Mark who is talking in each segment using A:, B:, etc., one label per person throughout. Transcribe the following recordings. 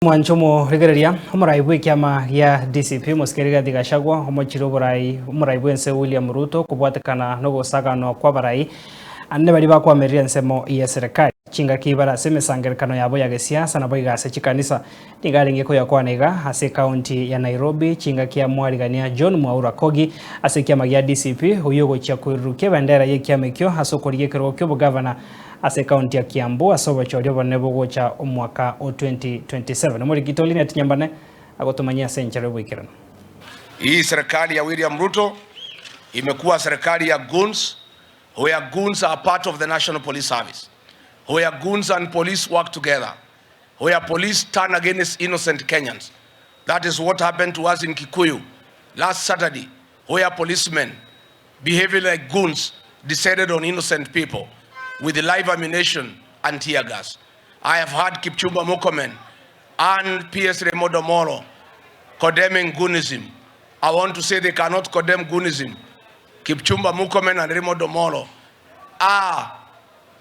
A: Mwanchomo regereria omuraibu kiama ya DCP musikiriga Gachagua omochiro omuraibu ense William Ruto kubwatekana no gusagano kwa barai ane bari bakwamerera ensemo ESEREKARI chinga kibara semesangerekano yabo ya gesiasa nabo igase chikanisa nigaringe ko yakwanega ase county ya Nairobi chinga kia mwarigania John Mwaura Kogi ase kiama ya DCP uyogo cha kwiruke bandera ye kiamekyo asokoriye kirokyo bugavana ase county ya Kiambu asoba chorio bonebo gocha omwaka o 2027 nomori kitoli ne tinyambane agotumanyia senchero bwikirano.
B: Hii serikali ya William Ruto imekuwa serikali ya goons, where goons are part of the National Police Service, where goons and police work together, where police turn against innocent Kenyans. That is what happened to us in Kikuyu last Saturday, where policemen behaving like goons decided on innocent people with live ammunition and tear gas. I have heard Kipchumba Murkomen and PS Remodo Moro condemning goonism. I want to say they cannot condemn goonism. Kipchumba Murkomen and Remodo Moro are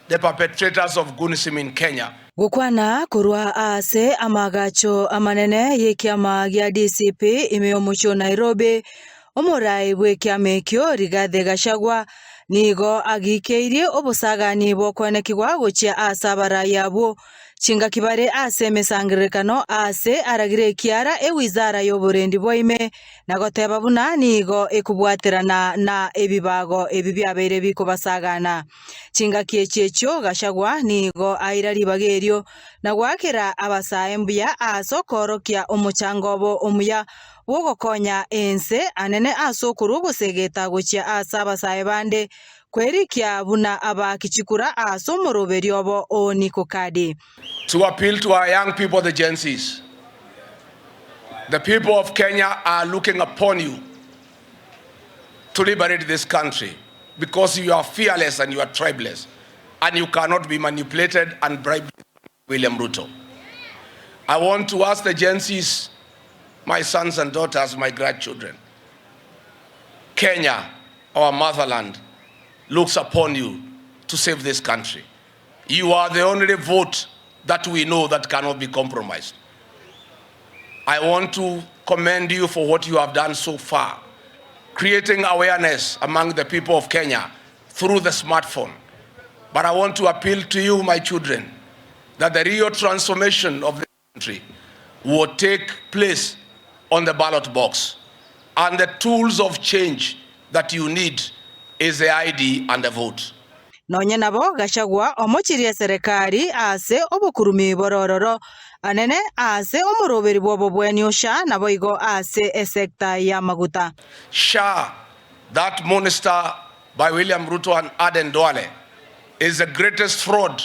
B: the perpetrators of goonism in Kenya.
C: Gukwana kurwa ase amagacho amanene yekiama gya DCP imeomucho Nairobi omurai bwekiame kyo Rigathi Gachagua nigo agikeirie obusagani bwokwenekigwa gochia asabara yabo chinga kibare ase mesangirekano ase aragire kiara wizara y'oburendi boime nagoteba buna nigo ekubwaterana na ebibago ebibyabeire bikobasagana chinga kiechechyo Gachagua nigo airari bagerio nagwakera abasaembuya asokorokia omuchangobo omuya wogokonya ense anene asokuru gusegeta gochia asabasae bande kwerikia buna abakichikura EMEROBERIO bo oniko kadi.
B: To appeal to our young people, the Gen Zs. The people of Kenya are looking upon you to liberate this country because you are fearless and you are tribeless and you cannot be manipulated and bribed by William Ruto. I want to ask the Gen Zs, my sons and daughters, my grandchildren, Kenya, our motherland, looks upon you to save this country. You are the only vote that we know that cannot be compromised. I want to commend you for what you have done so far, creating awareness among the people of Kenya through the smartphone. But I want to appeal to you, my children, that the real transformation of the country will take place on the ballot box. And the tools of change that you need is the ID and the vote.
C: Nonye nabo Gachagua omochirie serikali ase obukurumi borororo anene ase omuroberi bobo bwenyo SHA nabo igo ase esekta ya maguta.
B: SHA, that monster by William Ruto and Aden Duale, is the greatest fraud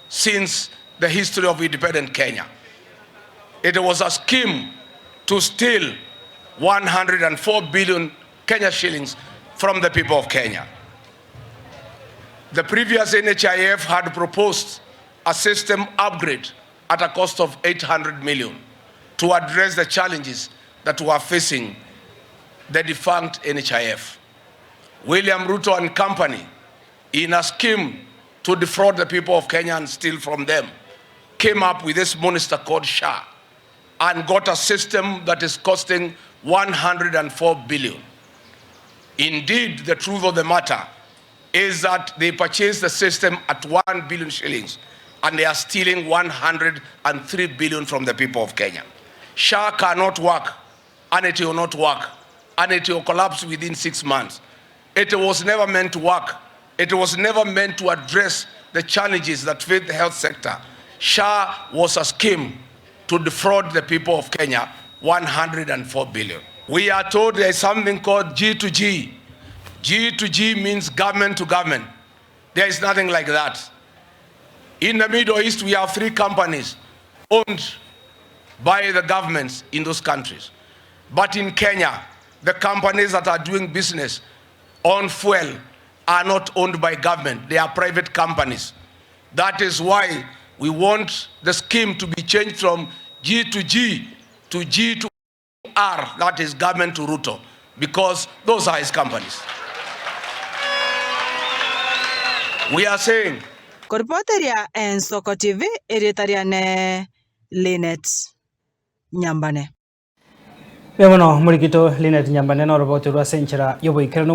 B: since the history of independent Kenya. It was a scheme to steal 104 billion Kenya shillings from the people of Kenya. The previous NHIF had proposed a system upgrade at a cost of 800 million to address the challenges that were facing the defunct NHIF. William Ruto and company, in a scheme to defraud the people of Kenya and steal from them, came up with this monster called SHA and got a system that is costing 104 billion. Indeed, the truth of the matter is that they purchased the system at 1 billion shillings and they are stealing 103 billion from the people of Kenya. SHA cannot work and it will not work and it will collapse within 6 months. It was never meant to work. It was never meant to address the challenges that face the health sector. SHA was a scheme to defraud the people of Kenya 104 billion. We are told there is something called G2G. G2G means government to government. There is nothing like that. In the Middle East, we have 3 companies owned by the governments in those countries. But in Kenya, the companies that are doing business on fuel are not owned by government. They are private companies. That is why we want the scheme to be changed from G2G to G to R, that is government to Ruto, because those are his companies. We are saying.
C: Korpoteria en Soko TV, editaria ne Linet. Nyambane.
A: Bemono murigito Linet Nyambane no roboti rwa senchera yobo ikere no